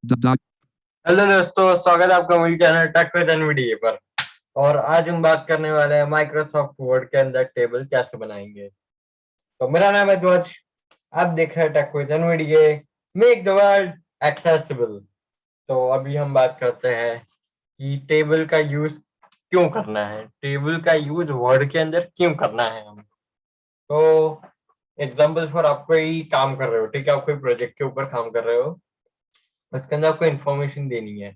Hello दोस्तों, स्वागत है आपका मेरे चैनल टेक विद एनवीडीए पर। और आज हम बात करने वाले हैं माइक्रोसॉफ्ट वर्ड के अंदर टेबल कैसे बनाएंगे। तो मेरा नाम है ध्वज, आप देख रहे हैं tech with NVDA, make the world accessible. तो अभी हम बात करते हैं कि टेबल का यूज क्यों करना है, टेबल का यूज वर्ड के अंदर क्यों करना है हम। तो एग्जाम्पल फॉर आप कोई काम कर रहे हो, ठीक है, आप कोई प्रोजेक्ट के ऊपर काम कर रहे हो, उसके अंदर आपको इन्फॉर्मेशन देनी है।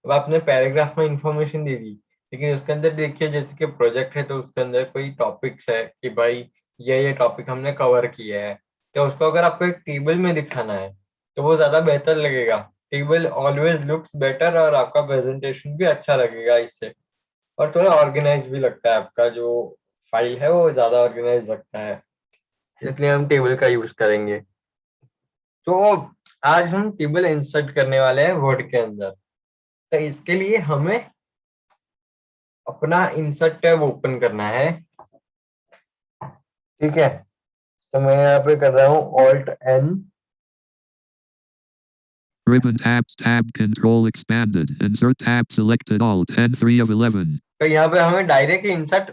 अब आपने पैराग्राफ में इंफॉर्मेशन दे दी, लेकिन उसके अंदर देखिए जैसे कि प्रोजेक्ट है तो उसके अंदर कोई टॉपिक्स है कि भाई ये टॉपिक हमने कवर किया है, तो उसको अगर आपको एक टेबल में दिखाना है तो वो ज्यादा बेहतर लगेगा। टेबल ऑलवेज लुक्स बेटर और आपका प्रेजेंटेशन भी अच्छा लगेगा इससे, और थोड़ा ऑर्गेनाइज भी लगता है, आपका जो फाइल है वो ज्यादा ऑर्गेनाइज लगता है, इसलिए हम टेबल का यूज करेंगे। तो आज हम टेबल इंसर्ट करने वाले हैं वर्ड के अंदर। तो इसके लिए हमें अपना इंसर्ट टैब ओपन करना है, ठीक है। तो मैं यहाँ पे कर रहा हूँ alt N, Ribbon tabs tab control expanded. Insert tab selected alt N 3 of 11. तो यहाँ पे हमें डायरेक्ट इंसर्ट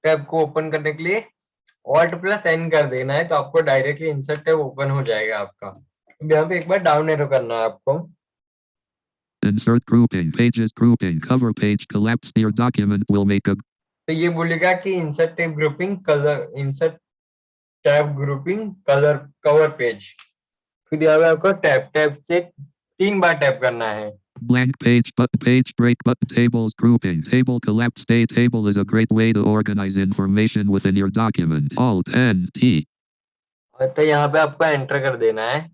टैब को ओपन करने के लिए ऑल्ट प्लस एन कर देना है, तो आपको डायरेक्टली इंसर्ट टैब ओपन हो जाएगा आपका। अब यहाँ पे एक बार डाउन एरो करना है आपको। Insert grouping pages grouping cover page collapse your document will make a तो ये बोलेगा कि insert tab grouping colour, insert tab grouping colour cover page. फिर यहाँ पे आपको टैब टैब से 3 बार टैप करना है। blank page but page break button tables grouping table collapse stay table is a great way to organize information within your document. Alt N T. तो यहाँ पे आपको एंटर कर देना है।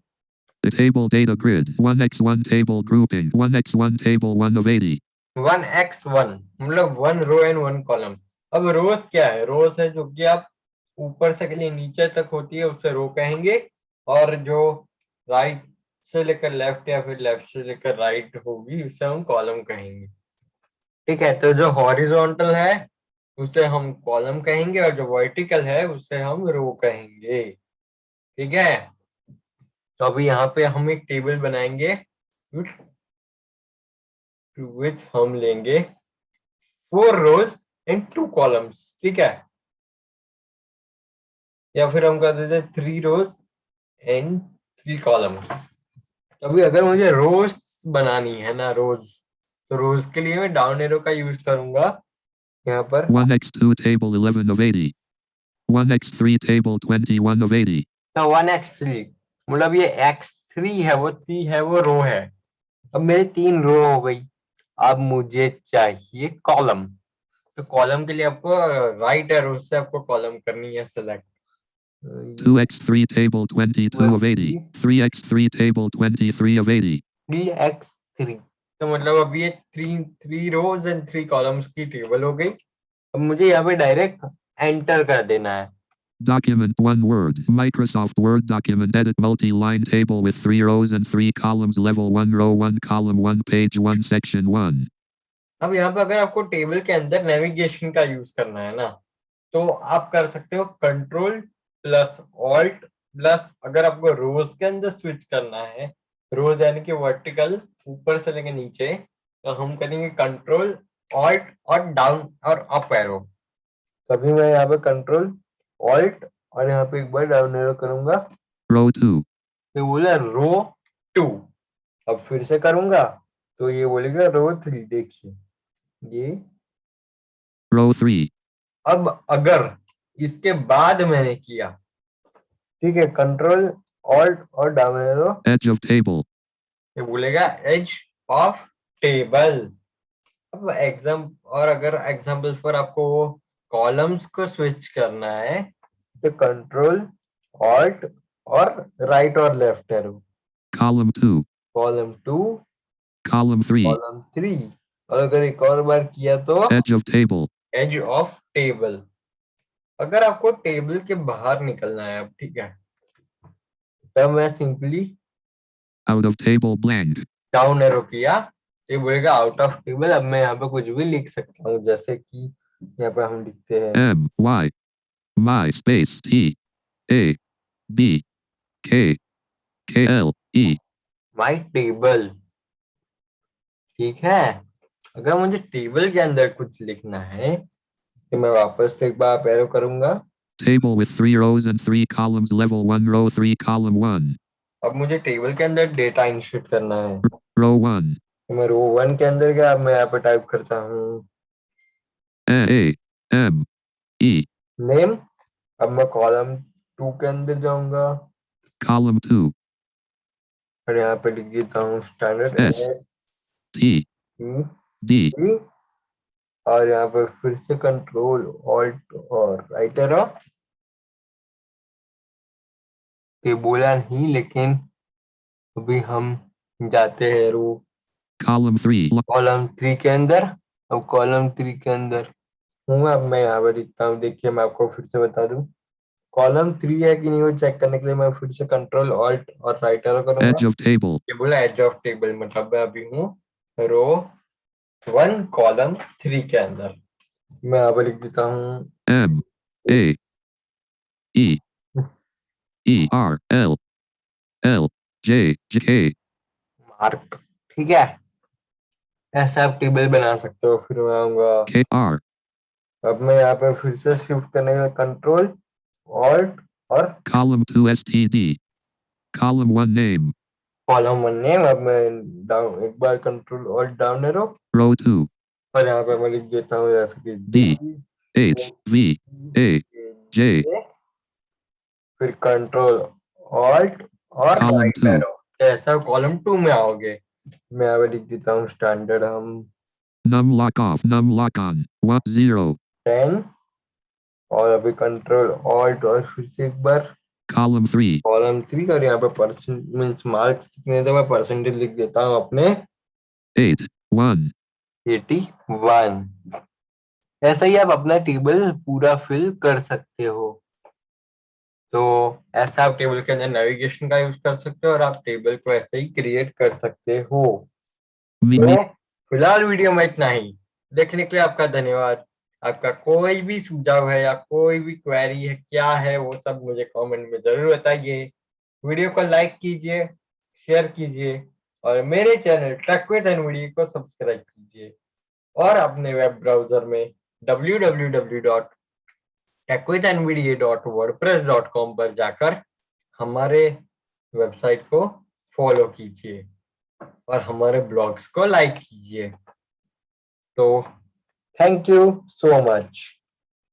The table data grid 1x1 table grouping 1x1 table 1 of 80. 1x1 मतलब 1 row and 1 column. अब रोज क्या है, रोज है जो कि आप ऊपर से लिए नीचे तक होती है उसे रो कहेंगे, और जो राइट से लेकर लेफ्ट या फिर लेफ्ट से लेकर राइट होगी उसे हम कॉलम कहेंगे, ठीक है। तो जो हॉरिजॉन्टल है उसे हम कॉलम कहेंगे, और जो वर्टिकल है उसे हम रो कहेंगे, ठीक है। तो अभी यहाँ पे हम एक टेबल बनाएंगे, विथ हम लेंगे 4 रोज एंड 2 कॉलम्स, ठीक है। या फिर हम कर देते 3 रोज एंड 3 कॉलम्स। अभी अगर मुझे रोज बनानी है ना, रोज, तो रोज के लिए मैं डाउन एरो का यूज करूंगा यहाँ पर। 1x2 table 11 of 80. 1x3 table 21 of 80. तो 1x3 मतलब ये x3 है, वो 3 है, वो रो है। अब मेरे 3 रो हो गई। अब मुझे चाहिए कॉलम, तो कॉलम के लिए आपको राइट एरो से आपको कॉलम करनी है select. 2x3 table 22 of 80. 3x3 table 23 of 80. 3x3 तो मतलब अब ये 3 रोज एंड 3 कॉलम्स की टेबल हो गई। अब मुझे यहाँ पे डायरेक्ट एंटर कर देना है। Document 1 Word. Microsoft Word document edit multi-line table with 3 rows and 3 columns level 1 row 1 column 1 page 1 section 1. अब यहाँ पे अगर आपको टेबल के अंदर नेविगेशन का यूज करना है ना, तो आप कर सकते हो कंट्रोल प्लस ऑल्ट प्लस, अगर आपको रोज के अंदर स्विच करना है, रोज यानी कि वर्टिकल ऊपर से लेके नीचे, तो हम करेंगे कंट्रोल ऑल्ट और डाउन और अप एरो। तभी मैं यहाँ पे कंट्रोल ऑल्ट और यहाँ पे एक बार डाउन एरो करूंगा, Row 2. तो बोला रो 2। अब फिर से करूंगा तो ये बोलेगा रो 3। देखिए ये Row 3. अब अगर इसके बाद मैंने किया, ठीक है, कंट्रोल ऑल्ट और down arrow, Edge of table. ये बोलेगा एज ऑफ टेबल। अब और अगर एग्जाम्पल पर आपको कॉलम्स को स्विच करना है, तो कंट्रोल ऑल्ट और राइट और left arrow, Column 2. Column 2, Column 3. Column 3, और अगर एक और बार किया तो Edge of table. Edge of table. अगर आपको टेबल के बाहर निकलना है अब, ठीक है, तो मैं simply Out of table blank. Down arrow किया, ये बोलेगा आउट ऑफ टेबल। अब मैं यहाँ पे कुछ भी लिख सकता हूँ, जैसे कि यहाँ पे हम लिखते हैं M Y my space T A B K K L E. My table, ठीक है। अगर मुझे टेबल के अंदर कुछ लिखना है तो मैं वापस से एक बार एरो करूंगा। Table with 3 rows and 3 columns, level 1, row 3, column 1. अब मुझे टेबल के अंदर डेटा इंसर्ट करना है। Row 1. तो मैं रो 1 के अंदर गया, अब मैं यहाँ पे टाइप करता हूँ A M E. नेम। अब मैं कॉलम 2 के अंदर जाऊंगा Column 2. और यहाँ पे लिख देता हूँ स्टैंडर्ड S T D. और यहाँ पे फिर से कंट्रोल ऑल्ट और राइट एरो। ये बोला नहीं लेकिन अभी हम जाते हैं रो Column 3. कॉलम 3 के अंदर। अब कॉलम 3 के अंदर हूँ, अब मैं यहाँ पर लिखता हूँ। देखिए मैं आपको फिर से बता दूं, कॉलम 3 है कि नहीं वो चेक करने के लिए मैं फिर से कंट्रोल ऑल्ट और राइट एरो करूंगा। Edge of table. ये बोला एज ऑफ टेबल, मतलब मैं अभी हूँ रो 1 कॉलम 3 के अंदर। मैं यहाँ पर लिख देता हूँ M A E E R L L J K. Mark. ठीक है, ऐसा आप टेबल बना सकते हो। फिर मैं आऊंगा, K R. अब मैं यहाँ पे फिर से शिफ्ट करने का कंट्रोल ऑल्ट और Column 2 STD. Column 1 name. Column 1 name. अब मैं डाउन एक बार control alt down arrow Row 2. और यहाँ पे मैं लिख देता हूँ जैसे कि D H V A J. फिर कंट्रोल ऑल्ट और Column राइट 2. एरो। ऐसा कॉलम 2 में आओगे। मैं यहाँ पे लिख देता हूँ स्टैंडर्ड हम Num lock off. Num lock on. 1 0. 10 और अभी कंट्रोल ऑल्ट और फिर से एक बार Column 3. कॉलम 3 और यहाँ पे परसेंट मीन्स मार्क्स कितने थे मैं परसेंटेज लिख देता हूँ अपने 8 1. 81। ऐसा ही आप अपना टेबल पूरा फिल कर सकते हो। तो ऐसा आप टेबल के अंदर नेविगेशन का यूज कर सकते हो और आप टेबल को ऐसे ही क्रिएट कर सकते हो। Me me. तो फिलहाल वीडियो में इतना ही। देखने के लिए आपका धन्यवाद। आपका कोई भी सुझाव है या कोई भी क्वेरी है क्या है वो सब मुझे कमेंट में जरूर बताइए। वीडियो को लाइक कीजिए, शेयर कीजिए और मेरे चैनल ट्रक विद एनवीडी को सब्सक्राइब कीजिए और अपने वेब ब्राउजर में www.techwithnvda.wordpress.com पर जाकर हमारे वेबसाइट को फॉलो कीजिए और हमारे ब्लॉग्स को लाइक कीजिए। तो थैंक यू सो मच।